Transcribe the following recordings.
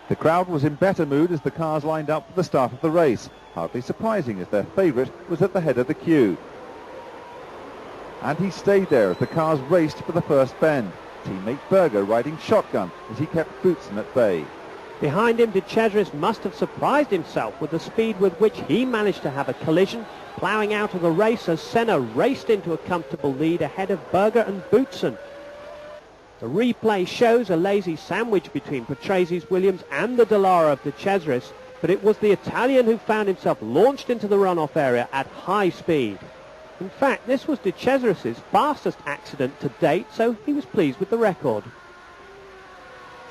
The crowd was in better mood as the cars lined up for the start of the race, hardly surprising as their favourite was at the head of the queue. And he stayed there as the cars raced for the first bend, teammate Berger riding shotgun as he kept Boutsen at bay. Behind him, De Cesaris must have surprised himself with the speed with which he managed to have a collision, ploughing out of the race as Senna raced into a comfortable lead ahead of Berger and Boutsen. The replay shows a lazy sandwich between Patrese Williams and the Dallara of De Cesaris, but it was the Italian who found himself launched into the runoff area at high speed. In fact, this was De Cesaris' fastest accident to date, so he was pleased with the record.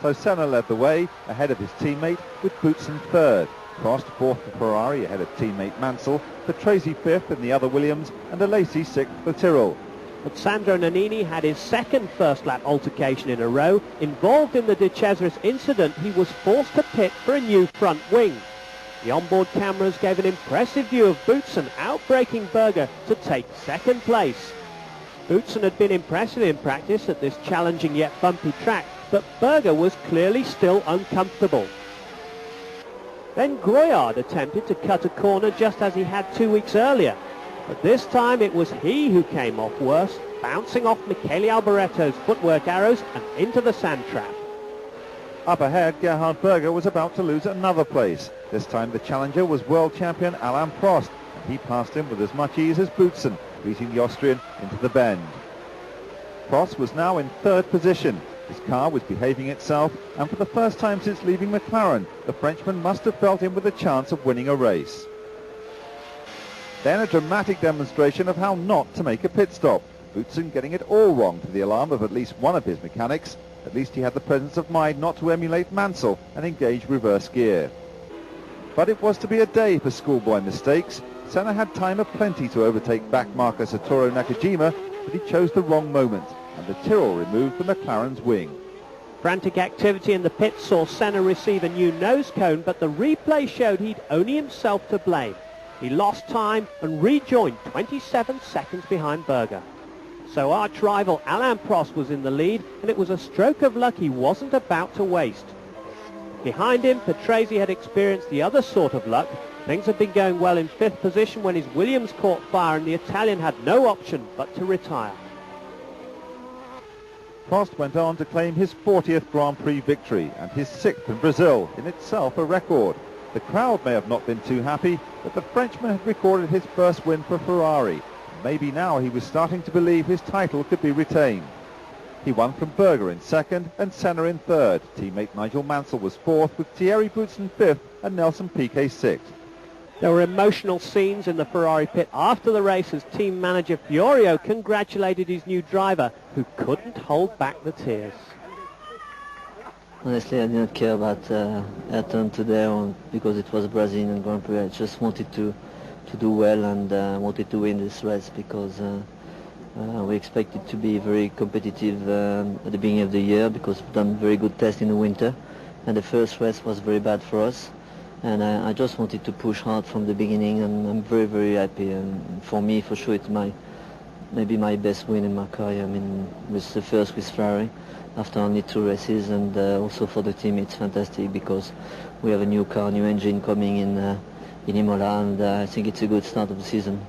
So Senna led the way, ahead of his teammate, with Boutsen third. Prost fourth for Ferrari, ahead of teammate Mansell, Patrese fifth in the other Williams, and Alesi sixth for Tyrrell. But Sandro Nannini had his second first-lap altercation in a row. Involved in the De Cesaris incident, he was forced to pit for a new front wing. The onboard cameras gave an impressive view of Boutsen outbraking Berger to take second place. Boutsen had been impressive in practice at this challenging yet bumpy track, but Berger was clearly still uncomfortable. Then Groyard attempted to cut a corner just as he had 2 weeks earlier, but this time it was he who came off worse, bouncing off Michele Alboretto's footwork arrows and into the sand trap. Up ahead, Gerhard Berger was about to lose another place. This time the challenger was world champion Alain Prost, and he passed him with as much ease as Boutsen, beating the Austrian into the bend. Prost was now in third position. His car was behaving itself, and for the first time since leaving McLaren, the Frenchman must have felt him with a chance of winning a race. Then a dramatic demonstration of how not to make a pit stop. Boutsen getting it all wrong to the alarm of at least one of his mechanics. At least he had the presence of mind not to emulate Mansell and engage reverse gear. But it was to be a day for schoolboy mistakes. Senna had time aplenty to overtake backmarker Satoru Nakajima, but he chose the wrong moment, and the Tyrrell removed the McLaren's wing. Frantic activity in the pits saw Senna receive a new nose cone, but the replay showed he'd only himself to blame. He lost time and rejoined 27 seconds behind Berger. So arch-rival Alain Prost was in the lead, and it was a stroke of luck he wasn't about to waste. Behind him, Patrese had experienced the other sort of luck. Things had been going well in fifth position when his Williams caught fire and the Italian had no option but to retire. Prost went on to claim his 40th Grand Prix victory and his 6th in Brazil, in itself a record. The crowd may have not been too happy, but the Frenchman had recorded his first win for Ferrari. Maybe now he was starting to believe his title could be retained. He won from Berger in second and Senna in third. Teammate Nigel Mansell was fourth, with Thierry Boutsen fifth and Nelson Piquet sixth. There were emotional scenes in the Ferrari pit after the race as team manager Fiorio congratulated his new driver, who couldn't hold back the tears. Honestly, I didn't care about Ayrton today because it was a Brazilian Grand Prix. I just wanted to do well and wanted to win this race because we expected to be very competitive at the beginning of the year because we've done very good tests in the winter, and the first race was very bad for us. And I just wanted to push hard from the beginning, and I'm very, very happy. And for me, for sure, it's maybe my best win in my career. I mean, with the first with Ferrari after only 2 races, and also for the team, it's fantastic because we have a new car, new engine coming in Imola, and I think it's a good start of the season.